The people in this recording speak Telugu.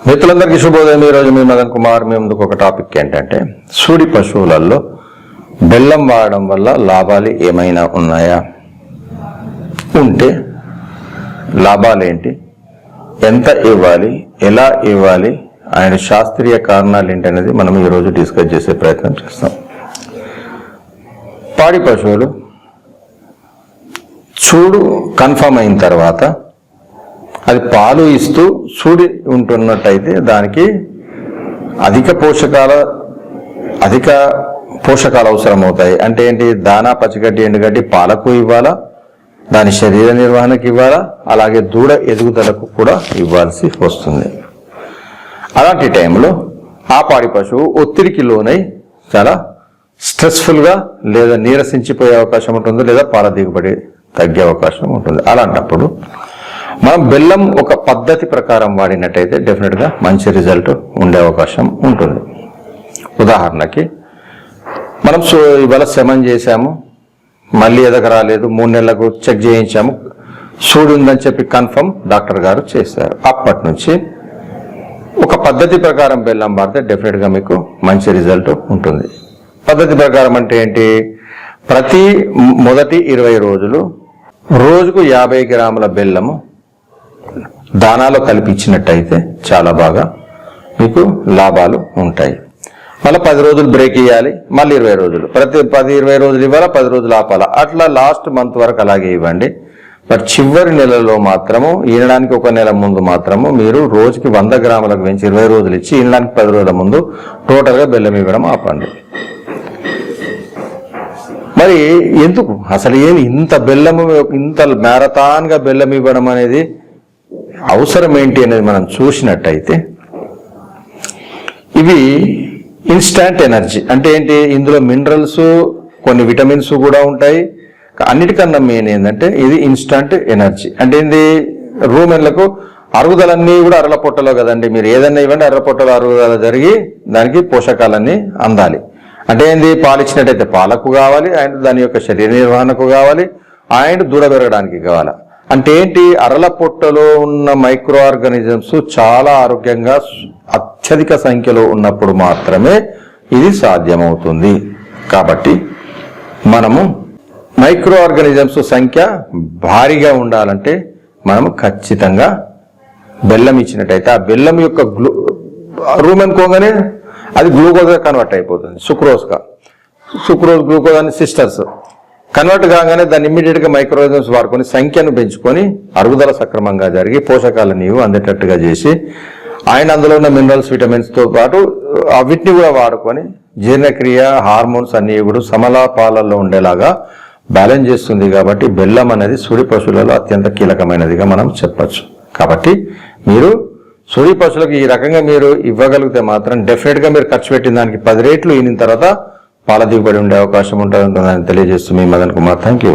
మిత్రులందరికీ శుభోదయం. ఈరోజు మీ మదన్ కుమార్ మీ ముందుకు ఒక టాపిక్ ఏంటంటే సూడి పశువులలో బెల్లం వాడడం వల్ల లాభాలు ఏమైనా ఉన్నాయా, ఉంటే లాభాలు ఏంటి, ఎంత ఇవ్వాలి, ఎలా ఇవ్వాలి, ఆయన శాస్త్రీయ కారణాలు ఏంటి అనేది మనం ఈరోజు డిస్కస్ చేసే ప్రయత్నం చేస్తాం. పాడి పశువులు చూడు కన్ఫర్మ్ అయిన తర్వాత అది పాలు ఇస్తూ సూడి ఉంటున్నట్టయితే దానికి అధిక పోషకాలు అవసరం అవుతాయి. అంటే ఏంటి, దానా, పచ్చిగడ్డి, ఎండుగడ్డి పాలకు ఇవ్వాలా, దాని శరీర నిర్వహణకు ఇవ్వాలా, అలాగే దూడ ఎదుగుదలకు కూడా ఇవ్వాల్సి వస్తుంది. అలాంటి టైంలో ఆ పాడి పశువు ఒత్తిడికి లోనై చాలా స్ట్రెస్ఫుల్గా లేదా నీరసించిపోయే అవకాశం ఉంటుంది, లేదా పాల దిగుబడి తగ్గే అవకాశం ఉంటుంది. అలాంటప్పుడు మనం బెల్లం ఒక పద్ధతి ప్రకారం వాడినట్టయితే డెఫినెట్గా మంచి రిజల్ట్ ఉండే అవకాశం ఉంటుంది. ఉదాహరణకి మనం ఇవాళ సెమన్ చేశాము, మళ్ళీ ఎదగ రాలేదు, 3 నెలలకు చెక్ చేయించాము, సూడి ఉందని చెప్పి కన్ఫర్మ్ డాక్టర్ గారు చేశారు. అప్పటి నుంచి ఒక పద్ధతి ప్రకారం బెల్లం వాడితే డెఫినెట్గా మీకు మంచి రిజల్ట్ ఉంటుంది. పద్ధతి ప్రకారం అంటే ఏంటి, ప్రతి మొదటి 20 రోజులు రోజుకు 50 గ్రాముల బెల్లము దానాలో కలిపి ఇచ్చినట్టయితే చాలా బాగా మీకు లాభాలు ఉంటాయి. మళ్ళీ 10 రోజులు బ్రేక్ ఇవ్వాలి, మళ్ళీ 20 రోజులు, ప్రతి 10-20 రోజులు ఇవ్వాలా, 10 రోజులు ఆపాలా, అట్లా లాస్ట్ మంత్ వరకు అలాగే ఇవ్వండి. బట్ చివరి నెలలో మాత్రము, ఈనడానికి 1 నెల ముందు మాత్రము మీరు రోజుకి 100 గ్రాములకు పెంచి 20 రోజులు ఇచ్చి ఈనడానికి 10 రోజుల ముందు టోటల్గా బెల్లం ఇవ్వడం ఆపండి. మరి ఎందుకు అసలు ఏమి ఇంత బెల్లము, ఇంత మ్యారథాన్గా బెల్లం ఇవ్వడం అనేది అవసరం ఏంటి అనేది మనం చూసినట్టయితే, ఇవి ఇన్స్టాంట్ ఎనర్జీ. అంటే ఏంటి, ఇందులో మినరల్స్, కొన్ని విటమిన్స్ కూడా ఉంటాయి. అన్నిటికన్నా మెయిన్ ఏంటంటే ఇది ఇన్స్టాంట్ ఎనర్జీ. అంటే ఏంది, రూమెన్లకు అరుగుదలన్నీ కూడా అరల పొట్టలో కదండి. మీరు ఏదన్నా ఇవ్వండి, అరల పొట్టలో అరుగుదల జరిగి దానికి పోషకాలన్నీ అందాలి. అంటే ఏంది, పాలు ఇచ్చినట్టయితే పాలకు కావాలి, అండ్ దాని యొక్క శరీర నిర్వహణకు కావాలి, అండ్ దూడ పెరగడానికి కావాలి. అంటే ఏంటి, అరల పొట్టలో ఉన్న మైక్రో ఆర్గానిజమ్స్ చాలా ఆరోగ్యంగా అత్యధిక సంఖ్యలో ఉన్నప్పుడు మాత్రమే ఇది సాధ్యమవుతుంది. కాబట్టి మనము మైక్రో ఆర్గానిజమ్స్ సంఖ్య భారీగా ఉండాలంటే మనము ఖచ్చితంగా బెల్లం ఇచ్చినట్టయితే ఆ బెల్లం యొక్క రూమ్ అనుకోగానే అది గ్లూకోజ్గా కన్వర్ట్ అయిపోతుంది, సుక్రోజ్ గ్లూకోజ్ అని సిస్టర్స్ కన్వర్ట్ కాగానే దాన్ని ఇమ్మీడియట్గా మైక్రోఆర్గానిజమ్స్ వాడుకొని సంఖ్యను పెంచుకొని అరుగుదల సక్రమంగా జరిగి పోషకాలు నీవు అందేటట్టుగా చేసి ఆయన అందులో ఉన్న మినరల్స్, విటమిన్స్తో పాటు వీటిని కూడా వాడుకొని జీర్ణక్రియ, హార్మోన్స్ అన్నీ కూడా సమలాపాలలో ఉండేలాగా బ్యాలెన్స్ చేస్తుంది. కాబట్టి బెల్లం అనేది సూడి పశువులలో అత్యంత కీలకమైనదిగా మనం చెప్పచ్చు. కాబట్టి మీరు సూడి పశువులకు ఈ రకంగా మీరు ఇవ్వగలిగితే మాత్రం డెఫినెట్గా మీరు ఖర్చు పెట్టిన దానికి 10 రెట్లు ఈనిన తర్వాత పాల దిగుబడి ఉండే అవకాశం ఉంటుందని తెలియజేస్తూ మీ మదన్ కుమార్. Thank you.